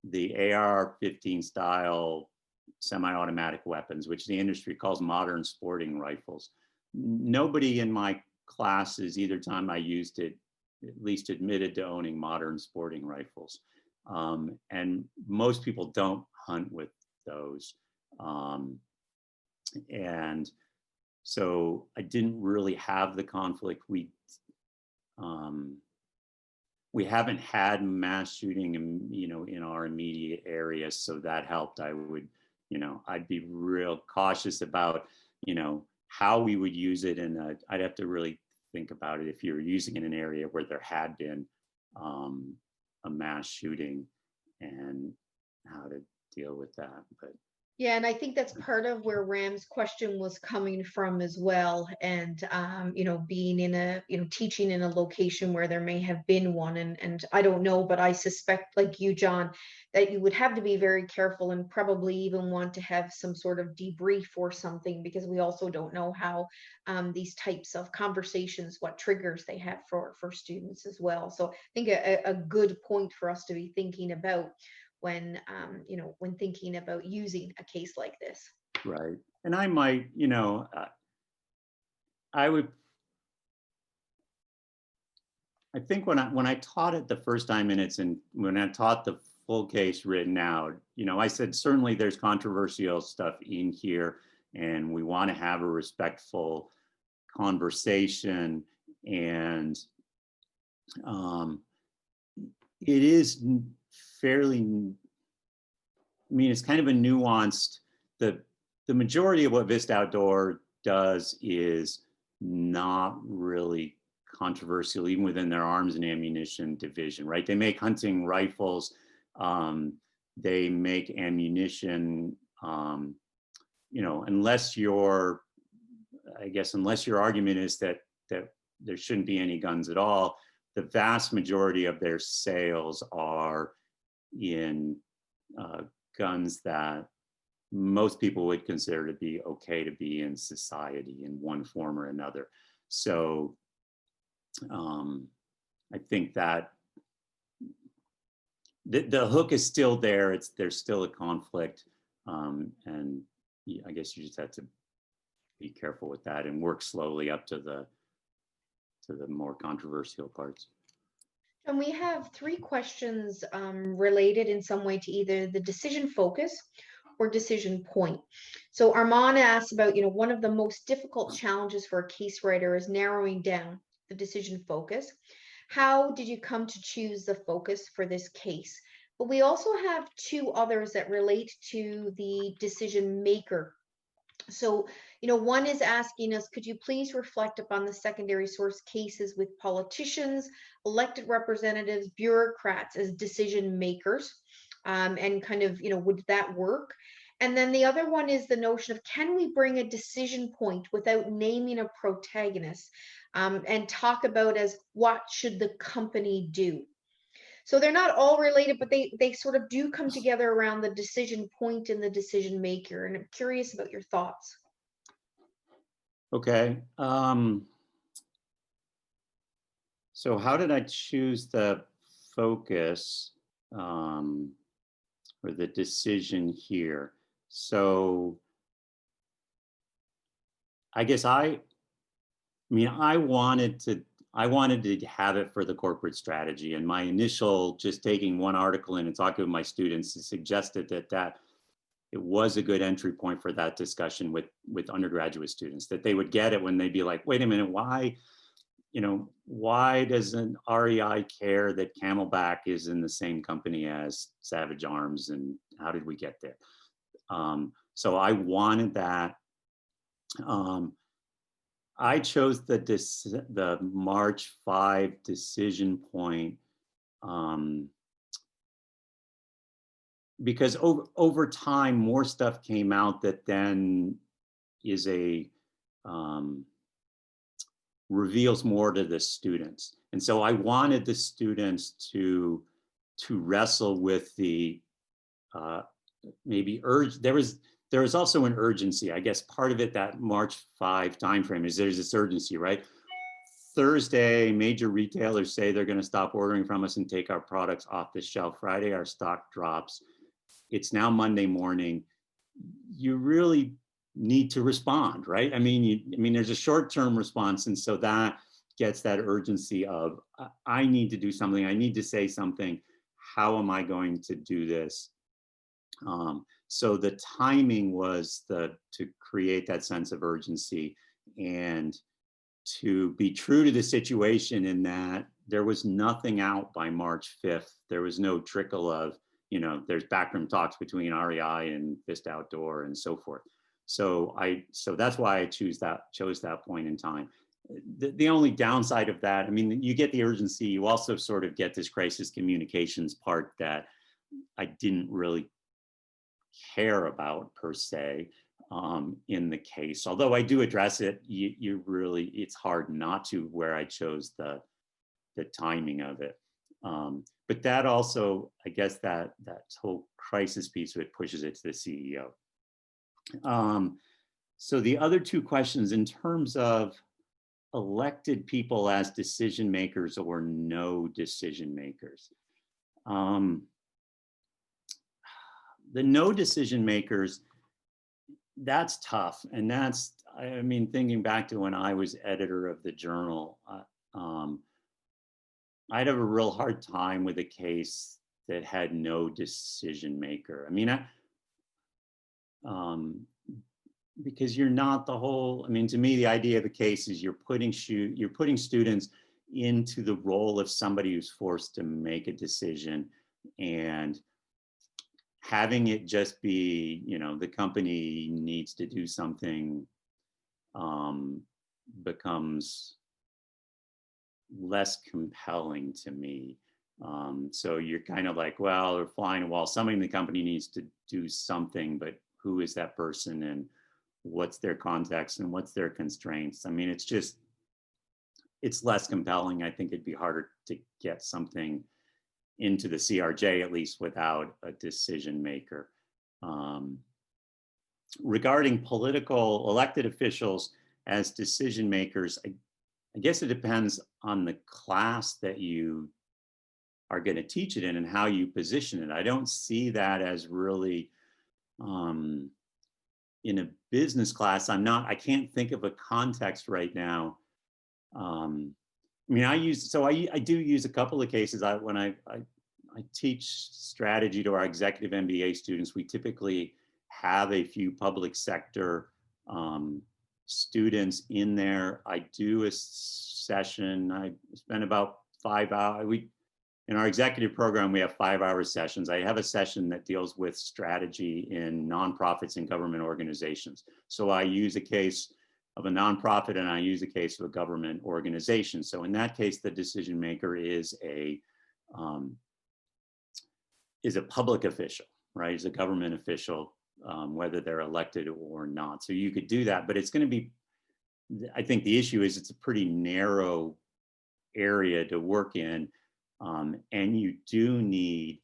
the AR-15 style semi-automatic weapons, which the industry calls modern sporting rifles. Nobody in my classes, either time I used it, at least admitted to owning modern sporting rifles. And most people don't hunt with those. And so I didn't really have the conflict. We haven't had mass shooting in our immediate area, so that helped. I'd be real cautious about how we would use it, and I'd have to really think about it if you're using it in an area where there had been a mass shooting, and how to deal with that. But Yeah, and I think that's part of where Ram's question was coming from as well. And being in a, teaching in a location where there may have been one, and I don't know, but I suspect, like you, John, that you would have to be very careful and probably even want to have some sort of debrief or something, because we also don't know how these types of conversations, what triggers they have for students as well. So I think a good point for us to be thinking about when when thinking about using a case like this. right. And I might, I would, I think when I taught it the first time and when I taught the full case written out, I said certainly there's controversial stuff in here, and we want to have a respectful conversation, and it is fairly, it's kind of a nuanced, the majority of what Vista Outdoor does is not really controversial, even within their arms and ammunition division, right? They make hunting rifles, they make ammunition, unless your argument is that there shouldn't be any guns at all, the vast majority of their sales are in guns that most people would consider to be okay to be in society in one form or another. So I think that the hook is still there. There's still a conflict, and I guess you just have to be careful with that and work slowly up to the more controversial parts. And we have three questions related in some way to either the decision focus or decision point. So Armand asks about, one of the most difficult challenges for a case writer is narrowing down the decision focus. How did you come to choose the focus for this case? But we also have two others that relate to the decision maker. So, one is asking us, could you please reflect upon the secondary source cases with politicians, elected representatives, bureaucrats as decision makers, and kind of, would that work? And then the other one is the notion of, can we bring a decision point without naming a protagonist, and talk about as what should the company do? So they're not all related, but they sort of do come together around the decision point and the decision maker. And I'm curious about your thoughts. Okay. So how did I choose the focus or the decision here? So I guess I wanted to have it for the corporate strategy, and my initial just taking one article in and talking with my students suggested that it was a good entry point for that discussion with undergraduate students, that they would get it when they'd be like, wait a minute, why doesn't REI care that Camelback is in the same company as Savage Arms, and how did we get there? So I wanted that. I chose the March 5 decision point because over time, more stuff came out that then is reveals more to the students. And so I wanted the students to wrestle with the maybe urge. There was also an urgency. I guess part of it, that March 5 timeframe, is there's this urgency, right? Thursday, major retailers say they're going to stop ordering from us and take our products off the shelf. Friday, our stock drops. It's now Monday morning. You really need to respond, right? There's a short-term response, and so that gets that urgency of, I need to do something. I need to say something. How am I going to do this? So the timing was to create that sense of urgency and to be true to the situation, in that there was nothing out by March 5th. There was no trickle of, there's backroom talks between REI and Vista Outdoor and so forth. So that's why I chose that point in time. the only downside of that, I mean, you get the urgency, you also sort of get this crisis communications part that I didn't really care about per se in the case. Although I do address it, you really, it's hard not to, where I chose the timing of it. But that also, I guess that whole crisis piece of it pushes it to the CEO. So the other two questions in terms of elected people as decision makers or no decision makers. The no decision makers, that's tough. And that's, I mean, thinking back to when I was editor of the journal, I'd have a real hard time with a case that had no decision maker. I mean, because you're not the whole, I mean, to me, the idea of a case is you're putting students into the role of somebody who's forced to make a decision, and having it just be, you know, the company needs to do something becomes less compelling to me. So you're kind of like, well, they're flying a wall. Somebody in the company needs to do something, but who is that person and what's their context and what's their constraints? I mean, it's just, it's less compelling. I think it'd be harder to get something into the CRJ, at least without a decision maker. Regarding political elected officials as decision makers, I guess it depends on the class that you are going to teach it in and how you position it. I don't see that as really in a business class. I can't think of a context right now. I mean, I do use a couple of cases. When I teach strategy to our executive MBA students, we typically have a few public sector students in there. I do a session. I spend about 5 hours. In our executive program, we have 5-hour sessions. I have a session that deals with strategy in nonprofits and government organizations. So I use a case of a nonprofit and I use a case of a government organization. So in that case, the decision maker is a public official, right? Is a government official, whether they're elected or not. So you could do that, but it's going to be, I think the issue is it's a pretty narrow area to work in. And you do need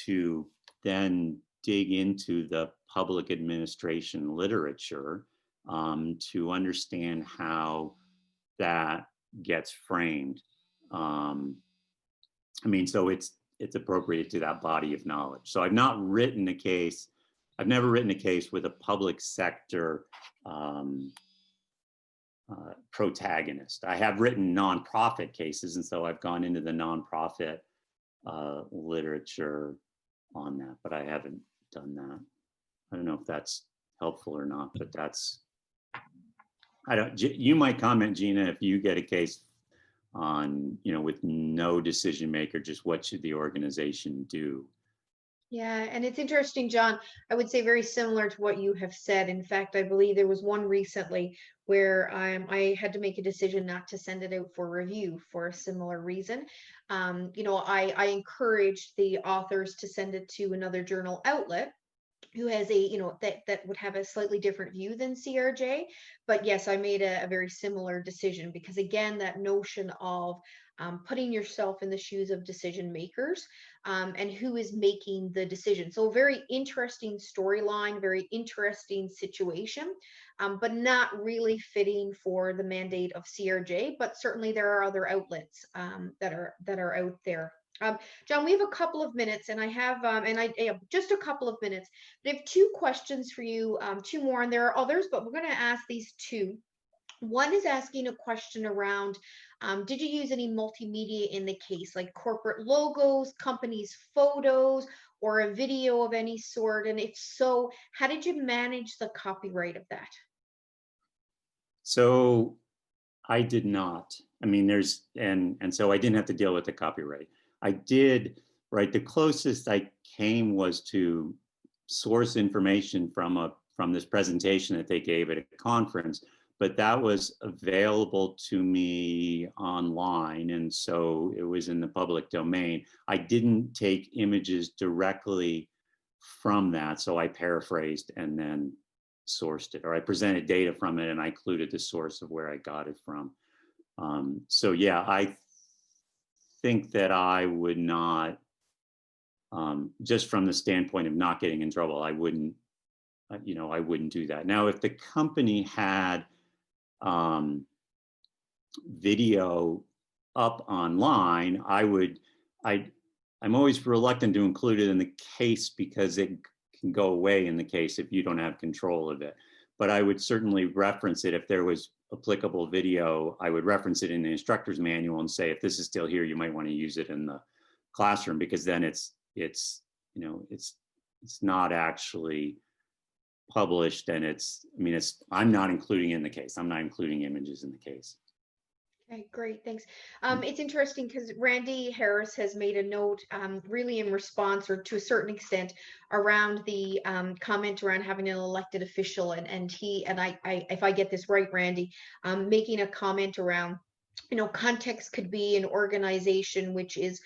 to then dig into the public administration literature to understand how that gets framed. I mean, so it's appropriate to that body of knowledge. So I've never written a case with a public sector protagonist. I have written nonprofit cases, and so I've gone into the nonprofit literature on that, but I haven't done that. I don't know if that's helpful or not, but that's, you might comment, Gina, if you get a case on, you know, with no decision maker, just what should the organization do? Yeah, and it's interesting, John. I would say very similar to what you have said. In fact, I believe there was one recently where I had to make a decision not to send it out for review for a similar reason. You know, I encouraged the authors to send it to another journal outlet who has a, you know, that would have a slightly different view than CRJ. But yes, I made a very similar decision because, again, that notion of putting yourself in the shoes of decision makers and who is making the decision. So very interesting storyline, very interesting situation, but not really fitting for the mandate of CRJ. But certainly there are other outlets that are out there. John, we have a couple of minutes, and I have just a couple of minutes. But I have two questions for you, two more, and there are others, but we're going to ask these two. One is asking a question around, did you use any multimedia in the case, like corporate logos, companies' photos, or a video of any sort? And if so, how did you manage the copyright of that? So I did not. I mean, and so I didn't have to deal with the copyright. I did, right, the closest I came was to source information from this presentation that they gave at a conference, but that was available to me online. And so it was in the public domain. I didn't take images directly from that. So I paraphrased and then sourced it, or I presented data from it and I included the source of where I got it from. So yeah, I think that I would not, just from the standpoint of not getting in trouble, I wouldn't, I wouldn't do that. Now, if the company had video up online, I'm always reluctant to include it in the case because it can go away in the case if you don't have control of it. But I would certainly reference it if there was applicable video. I would reference it in the instructor's manual and say, if this is still here, you might want to use it in the classroom, because then it's not actually published, and I'm not including it in the case. I'm not including images in the case. Okay, great, thanks. It's interesting because Randy Harris has made a note really in response, or to a certain extent, around the comment around having an elected official, and I if I get this right, Randy, making a comment around, context could be an organization which is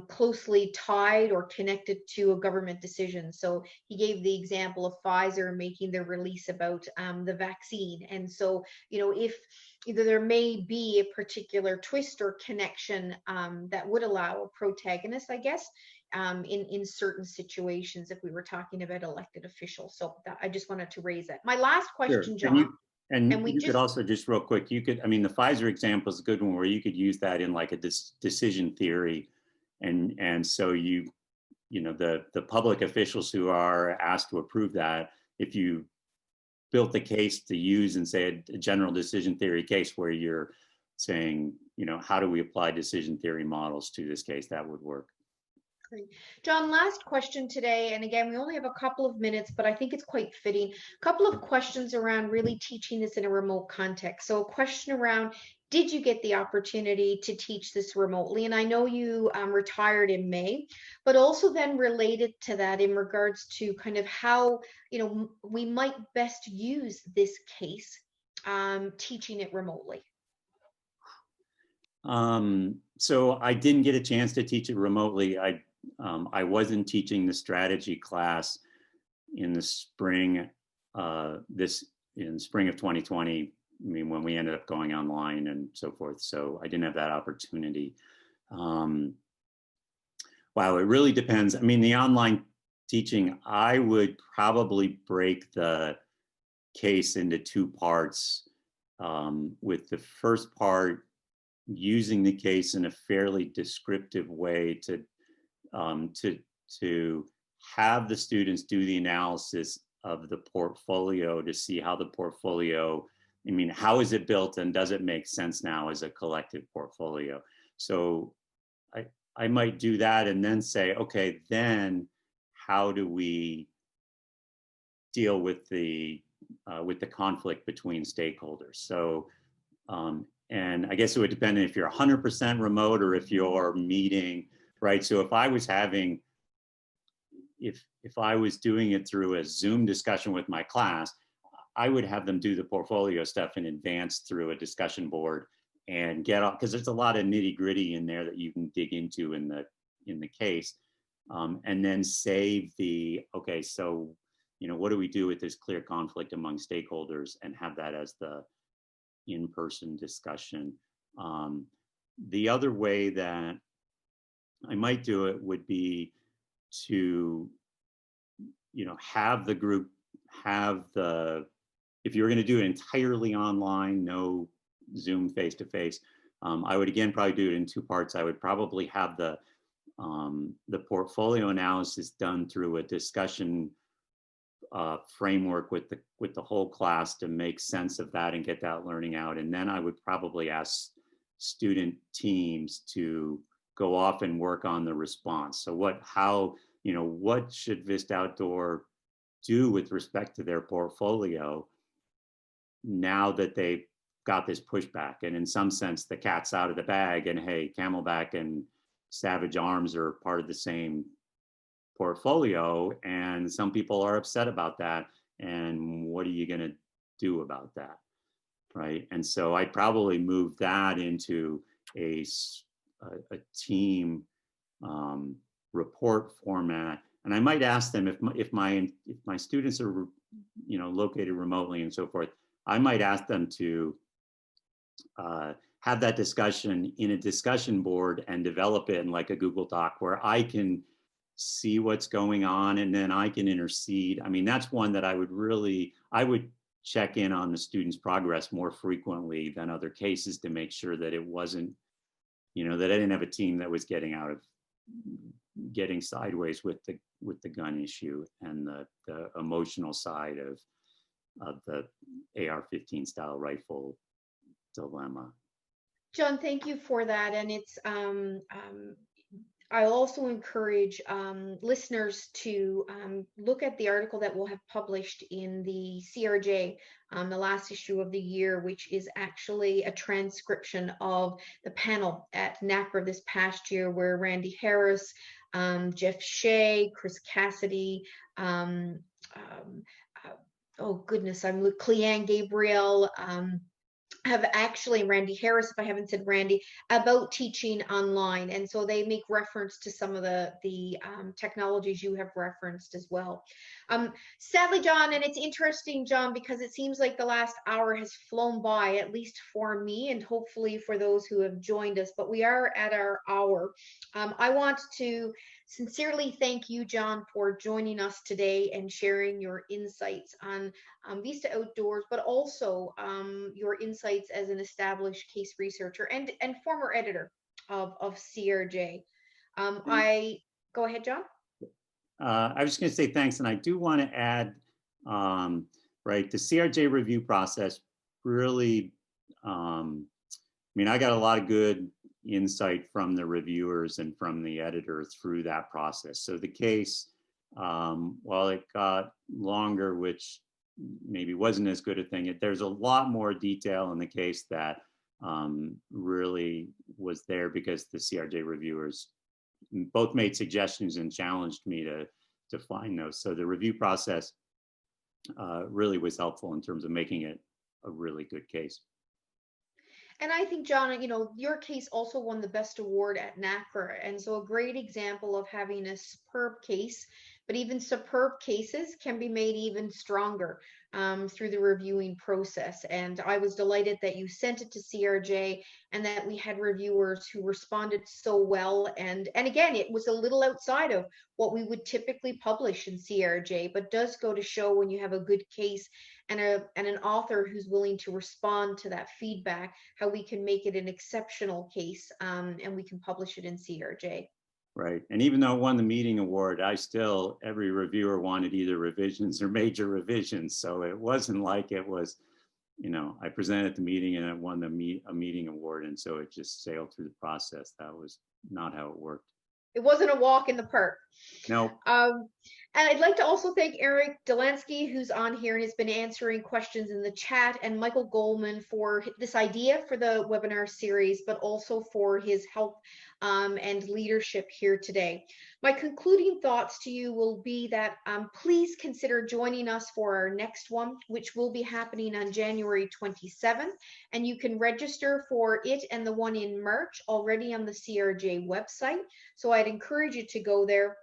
closely tied or connected to a government decision. So he gave the example of Pfizer making their release about the vaccine. And so, if either there may be a particular twist or connection that would allow a protagonist, I guess, in certain situations, if we were talking about elected officials. So I just wanted to raise that. My last question, Sure. John. And you could also, just real quick, the Pfizer example is a good one where you could use that in like a decision theory. And so the public officials who are asked to approve that, if you built the case to use and say a general decision theory case where you're saying, how do we apply decision theory models to this case, that would work. Great. John, last question today, and again, we only have a couple of minutes, but I think it's quite fitting. A couple of questions around really teaching this in a remote context. So a question around, did you get the opportunity to teach this remotely? And I know you retired in May, but also then related to that in regards to kind of how, we might best use this case, teaching it remotely. So I didn't get a chance to teach it remotely. I wasn't teaching the strategy class in the spring, in spring of 2020. When we ended up going online and so forth. So I didn't have that opportunity. Wow, it really depends. The online teaching, I would probably break the case into two parts, with the first part using the case in a fairly descriptive way to have the students do the analysis of the portfolio to see how the portfolio, how is it built and does it make sense now as a collective portfolio? So I might do that and then say, okay, then how do we deal with the conflict between stakeholders? So, and I guess it would depend if you're 100% remote or if you're meeting, right? So if I was having, if I was doing it through a Zoom discussion with my class, I would have them do the portfolio stuff in advance through a discussion board and get off, because there's a lot of nitty gritty in there that you can dig into in the case, and then save okay, so, what do we do with this clear conflict among stakeholders, and have that as the in-person discussion. The other way that I might do it would be to, have the group if you're going to do it entirely online, no Zoom face-to-face, I would again probably do it in two parts. I would probably have the portfolio analysis done through a discussion framework with the whole class to make sense of that and get that learning out. And then I would probably ask student teams to go off and work on the response. So what should Vista Outdoor do with respect to their portfolio now that they've got this pushback? And in some sense, the cat's out of the bag, and hey, Camelback and Savage Arms are part of the same portfolio, and some people are upset about that. And what are you going to do about that? right? And so I probably moved that into a team report format. And I might ask them if my students are, you know, located remotely and so forth, I might ask them to have that discussion in a discussion board and develop it in like a Google Doc where I can see what's going on and then I can intercede. I mean, that's one that I would check in on the students' progress more frequently than other cases to make sure that it wasn't, you know, that I didn't have a team that was getting sideways with the gun issue and the emotional side of the AR-15 style rifle dilemma. John, thank you for that. And it's I also encourage listeners to look at the article that we'll have published in the CRJ, the last issue of the year, which is actually a transcription of the panel at NACRA this past year, where Randy Harris, Jeff Shea, Chris Cassidy, oh goodness, Cleanne Gabriel, have actually, Randy Harris, if I haven't said Randy, about teaching online. And so they make reference to some of the technologies you have referenced as well. Sadly, John, and it's interesting, John, because it seems like the last hour has flown by, at least for me and hopefully for those who have joined us, but we are at our hour. I want to sincerely thank you, John, for joining us today and sharing your insights on Vista Outdoors, but also your insights as an established case researcher and former editor of CRJ. Go ahead, John. I was just going to say thanks, and I do want to add, right, the CRJ review process really, I mean, I got a lot of good insight from the reviewers and from the editor through that process. So the case, while it got longer, which maybe wasn't as good a thing, there's a lot more detail in the case that really was there because the CRJ reviewers both made suggestions and challenged me to find those. So the review process really was helpful in terms of making it a really good case. And I think, John, you know, your case also won the best award at NACRA. And so a great example of having a superb case, but even superb cases can be made even stronger through the reviewing process. And I was delighted that you sent it to CRJ and that we had reviewers who responded so well. And again, it was a little outside of what we would typically publish in CRJ, but does go to show when you have a good case and an author who's willing to respond to that feedback, how we can make it an exceptional case and we can publish it in CRJ. Right. And even though it won the meeting award, every reviewer wanted either revisions or major revisions. So it wasn't like it was, you know, I presented at the meeting and it won a meeting award. And so it just sailed through the process. That was not how it worked. It wasn't a walk in the park. No. And I'd like to also thank Eric Delansky, who's on here and has been answering questions in the chat, and Michael Goldman for this idea for the webinar series, but also for his help and leadership here today. My concluding thoughts to you will be that please consider joining us for our next one, which will be happening on January 27th. And you can register for it and the one in March already on the CRJ website. So I'd encourage you to go there.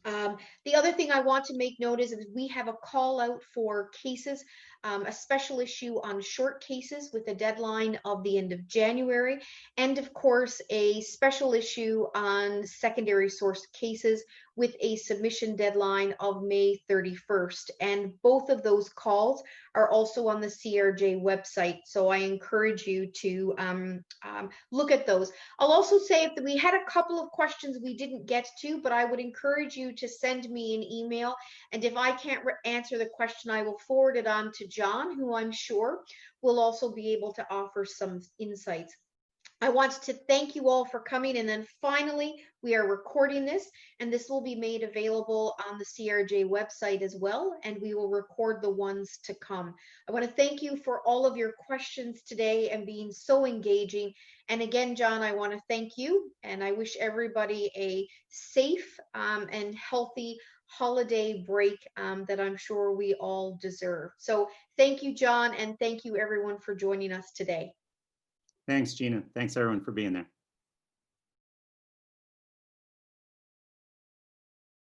The other thing I want to make note is we have a call out for cases, a special issue on short cases with a deadline of the end of January, and of course a special issue on secondary source cases with a submission deadline of May 31st. And both of those calls are also on the CRJ website. So I encourage you to look at those. I'll also say that we had a couple of questions we didn't get to, but I would encourage you to send me an email. And if I can't answer the question, I will forward it on to John, who I'm sure will also be able to offer some insights. I want to thank you all for coming. And then finally, we are recording this, and this will be made available on the CRJ website as well, and we will record the ones to come. I want to thank you for all of your questions today and being so engaging. And again, John, I want to thank you, and I wish everybody a safe and healthy holiday break that I'm sure we all deserve. So thank you, John, and thank you everyone for joining us today. Thanks, Gina. Thanks everyone for being there.